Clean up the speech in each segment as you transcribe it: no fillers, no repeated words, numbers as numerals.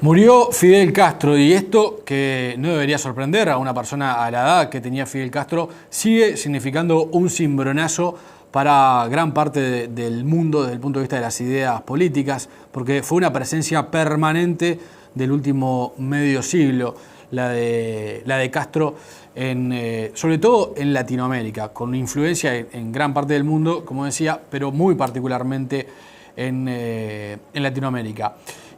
Murió Fidel Castro, y esto, que no debería sorprender a una persona a la edad que tenía Fidel Castro, sigue significando un cimbronazo para gran parte del mundo desde el punto de vista de las ideas políticas, porque fue una presencia permanente del último medio siglo, la de Castro, sobre todo en Latinoamérica, con influencia en gran parte del mundo, como decía, pero muy particularmente en Latinoamérica.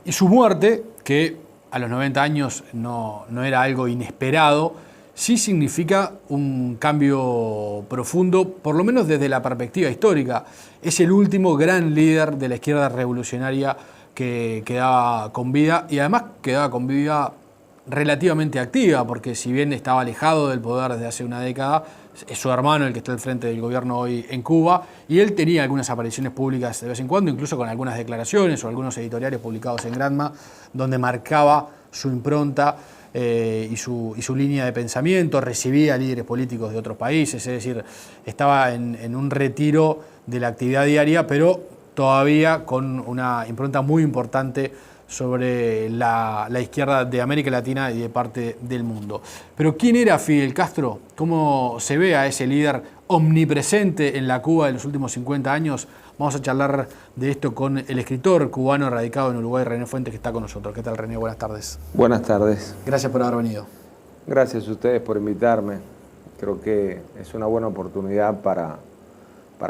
Y su muerte, que a los 90 años no era algo inesperado, sí significa un cambio profundo, por lo menos desde la perspectiva histórica. Es el último gran líder de la izquierda revolucionaria que quedaba con vida, y además quedaba con vida relativamente activa, porque si bien estaba alejado del poder desde hace una década, es su hermano el que está al frente del gobierno hoy en Cuba, y él tenía algunas apariciones públicas de vez en cuando, incluso con algunas declaraciones o algunos editoriales publicados en Granma, donde marcaba su impronta y su línea de pensamiento, recibía líderes políticos de otros países, es decir, estaba en un retiro de la actividad diaria, pero todavía con una impronta muy importante sobre la izquierda de América Latina y de parte del mundo. Pero ¿quién era Fidel Castro? ¿Cómo se ve a ese líder omnipresente en la Cuba de los últimos 50 años? Vamos a charlar de esto con el escritor cubano radicado en Uruguay, René Fuentes, que está con nosotros. ¿Qué tal, René? Buenas tardes. Buenas tardes. Gracias por haber venido. Gracias a ustedes por invitarme. Creo que es una buena oportunidad para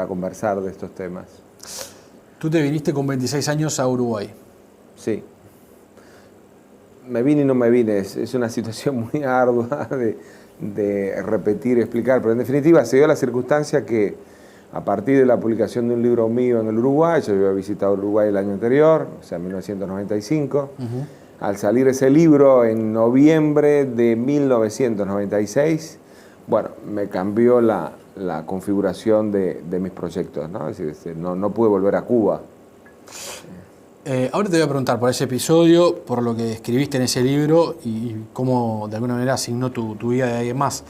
conversar de estos temas. Tú te viniste con 26 años a Uruguay. Sí. Me vine y no me vine. Es una situación muy ardua de repetir y explicar, pero en definitiva se dio la circunstancia que a partir de la publicación de un libro mío en el Uruguay, yo había visitado Uruguay el año anterior, o sea, 1995, al salir ese libro en noviembre de 1996, bueno, me cambió la configuración de mis proyectos, ¿no? Es decir, no pude volver a Cuba. Ahora te voy a preguntar por ese episodio, por lo que escribiste en ese libro y cómo de alguna manera asignó tu vida de ahí en más.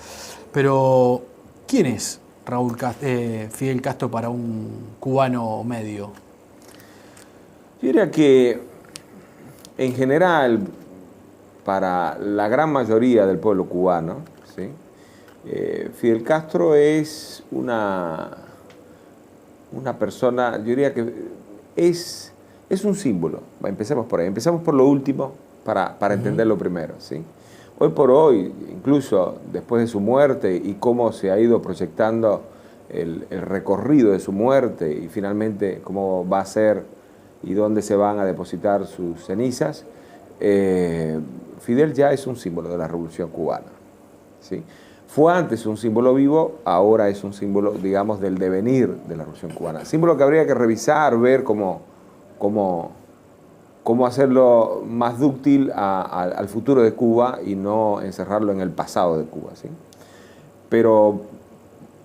Pero, ¿quién es Fidel Castro para un cubano medio? Yo diría que, en general, para la gran mayoría del pueblo cubano, ¿sí? Fidel Castro es una persona, yo diría que es un símbolo. Empecemos por ahí, empezamos por lo último para entender lo primero, ¿sí? Hoy por hoy, incluso después de su muerte y cómo se ha ido proyectando el recorrido de su muerte y finalmente cómo va a ser y dónde se van a depositar sus cenizas, Fidel ya es un símbolo de la Revolución Cubana, ¿sí? Fue antes un símbolo vivo, ahora es un símbolo, digamos, del devenir de la Revolución Cubana. Símbolo que habría que revisar, ver cómo hacerlo más dúctil al futuro de Cuba y no encerrarlo en el pasado de Cuba, ¿sí? Pero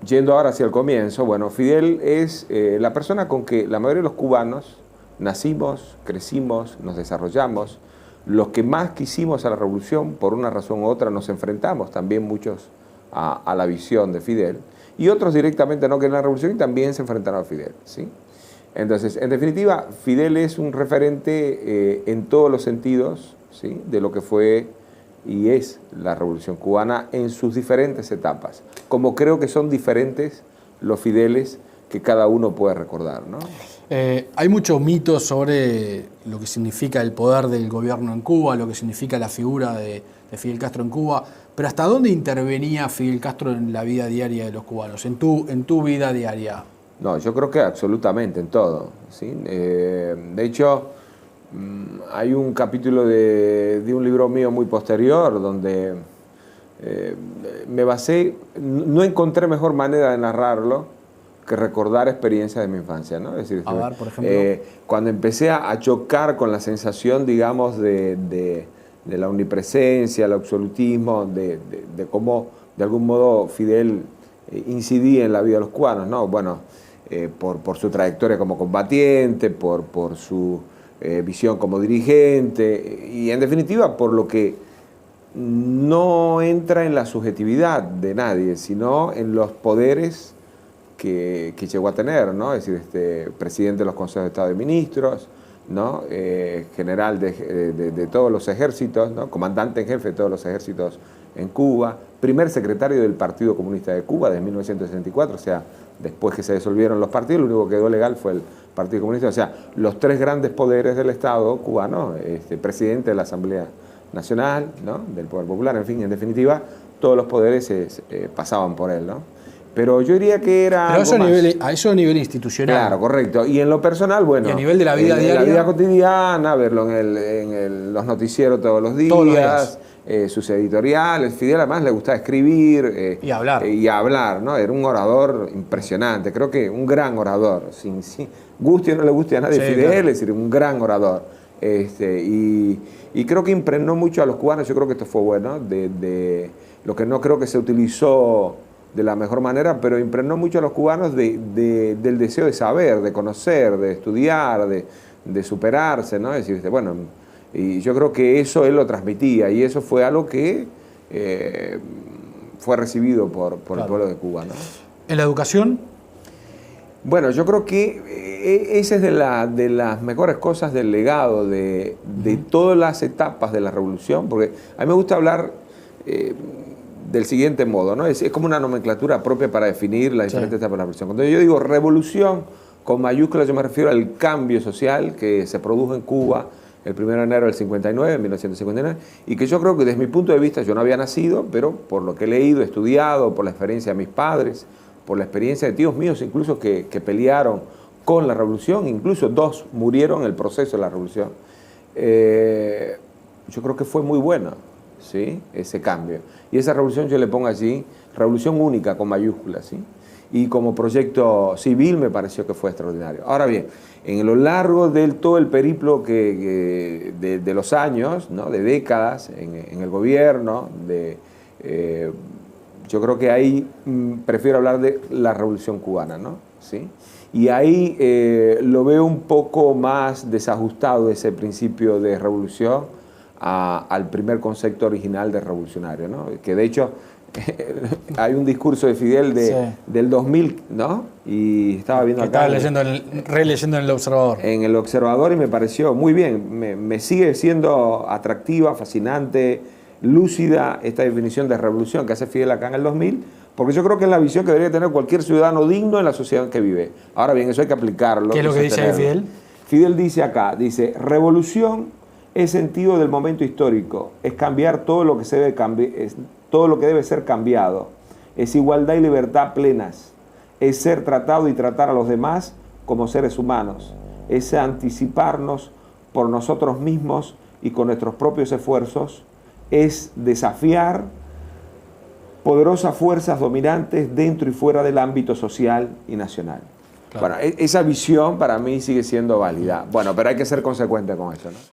yendo ahora hacia el comienzo, bueno, Fidel es la persona con que la mayoría de los cubanos nacimos, crecimos, nos desarrollamos. Los que más quisimos a la revolución, por una razón u otra, nos enfrentamos también muchos a la visión de Fidel, y otros directamente no querían la revolución y también se enfrentaron a Fidel, ¿sí? Entonces, en definitiva, Fidel es un referente en todos los sentidos, ¿sí? De lo que fue y es la Revolución Cubana en sus diferentes etapas, como creo que son diferentes los Fideles que cada uno puede recordar, ¿no? Hay muchos mitos sobre lo que significa el poder del gobierno en Cuba, lo que significa la figura de Fidel Castro en Cuba, pero ¿hasta dónde intervenía Fidel Castro en la vida diaria de los cubanos, en tu vida diaria? No, yo creo que absolutamente en todo, ¿sí? De hecho, hay un capítulo de un libro mío muy posterior donde me basé, no encontré mejor manera de narrarlo que recordar experiencias de mi infancia, ¿no? Es decir, a ver, por ejemplo, cuando empecé a chocar con la sensación, digamos, de la omnipresencia, el absolutismo, de cómo, de algún modo, Fidel incidía en la vida de los cubanos, ¿no? Bueno, por su trayectoria como combatiente, por su visión como dirigente y, en definitiva, por lo que no entra en la subjetividad de nadie, sino en los poderes que llegó a tener, ¿no? Es decir, presidente de los consejos de Estado de Ministros, ¿no? General de todos los ejércitos, ¿no? Comandante en jefe de todos los ejércitos en Cuba, primer secretario del Partido Comunista de Cuba desde 1964, o sea, después que se disolvieron los partidos, lo único que quedó legal fue el Partido Comunista, o sea, los tres grandes poderes del Estado cubano, presidente de la Asamblea Nacional, ¿no? Del Poder Popular, en fin, en definitiva, todos los poderes pasaban por él, ¿no? Pero yo diría que era. Pero eso a nivel institucional. Claro, correcto. Y en lo personal, bueno. Y a nivel de la vida diaria. La vida cotidiana, verlo los noticieros todos los días. Sus editoriales. Fidel además le gustaba escribir. Y hablar. Y hablar, ¿no? Era un orador impresionante. Creo que un gran orador. Sin guste o no le guste a nadie, sí, Fidel, claro. Es decir, un gran orador. Y creo que impregnó mucho a los cubanos. Yo creo que esto fue bueno. Lo que no creo que se utilizó de la mejor manera, pero impregnó mucho a los cubanos del deseo de saber, de conocer, de estudiar, de superarse, ¿no? Es decir, bueno, y yo creo que eso él lo transmitía, y eso fue algo que fue recibido por claro. El pueblo de Cuba, ¿no? ¿En la educación? Bueno, yo creo que esa es de las mejores cosas del legado, de todas las etapas de la revolución, porque a mí me gusta hablar del siguiente modo, ¿no? Es como una nomenclatura propia para definir las diferentes etapas de la revolución. Cuando yo digo revolución con mayúsculas, yo me refiero al cambio social que se produjo en Cuba el 1 de enero del 59, 1959, y que yo creo que desde mi punto de vista, yo no había nacido, pero por lo que he leído, estudiado, por la experiencia de mis padres, por la experiencia de tíos míos, incluso que pelearon con la revolución, incluso 2 murieron en el proceso de la revolución, yo creo que fue muy buena, ¿sí? Ese cambio. Y esa revolución yo le pongo allí, revolución única con mayúsculas, ¿sí? Y como proyecto civil me pareció que fue extraordinario. Ahora bien, en lo largo de todo el periplo de los años, ¿no? De décadas en el gobierno, yo creo que ahí prefiero hablar de la revolución cubana, ¿no? ¿Sí? Y ahí lo veo un poco más desajustado ese principio de revolución al primer concepto original de revolucionario, ¿no? Que de hecho hay un discurso de Fidel del 2000, ¿no? Y estaba viendo acá. Estaba releyendo en El Observador. En El Observador, y me pareció muy bien. Me sigue siendo atractiva, fascinante, lúcida esta definición de revolución que hace Fidel acá en el 2000, porque yo creo que es la visión que debería tener cualquier ciudadano digno en la sociedad en que vive. Ahora bien, eso hay que aplicarlo. ¿Qué es lo que dice ahí Fidel? Fidel dice acá, dice, revolución es sentido del momento histórico, es cambiar todo lo que se debe cambiar, todo lo que debe ser cambiado, es igualdad y libertad plenas, es ser tratado y tratar a los demás como seres humanos, es anticiparnos por nosotros mismos y con nuestros propios esfuerzos, es desafiar poderosas fuerzas dominantes dentro y fuera del ámbito social y nacional. Claro. Bueno, esa visión para mí sigue siendo válida. Bueno, pero hay que ser consecuente con eso, ¿no?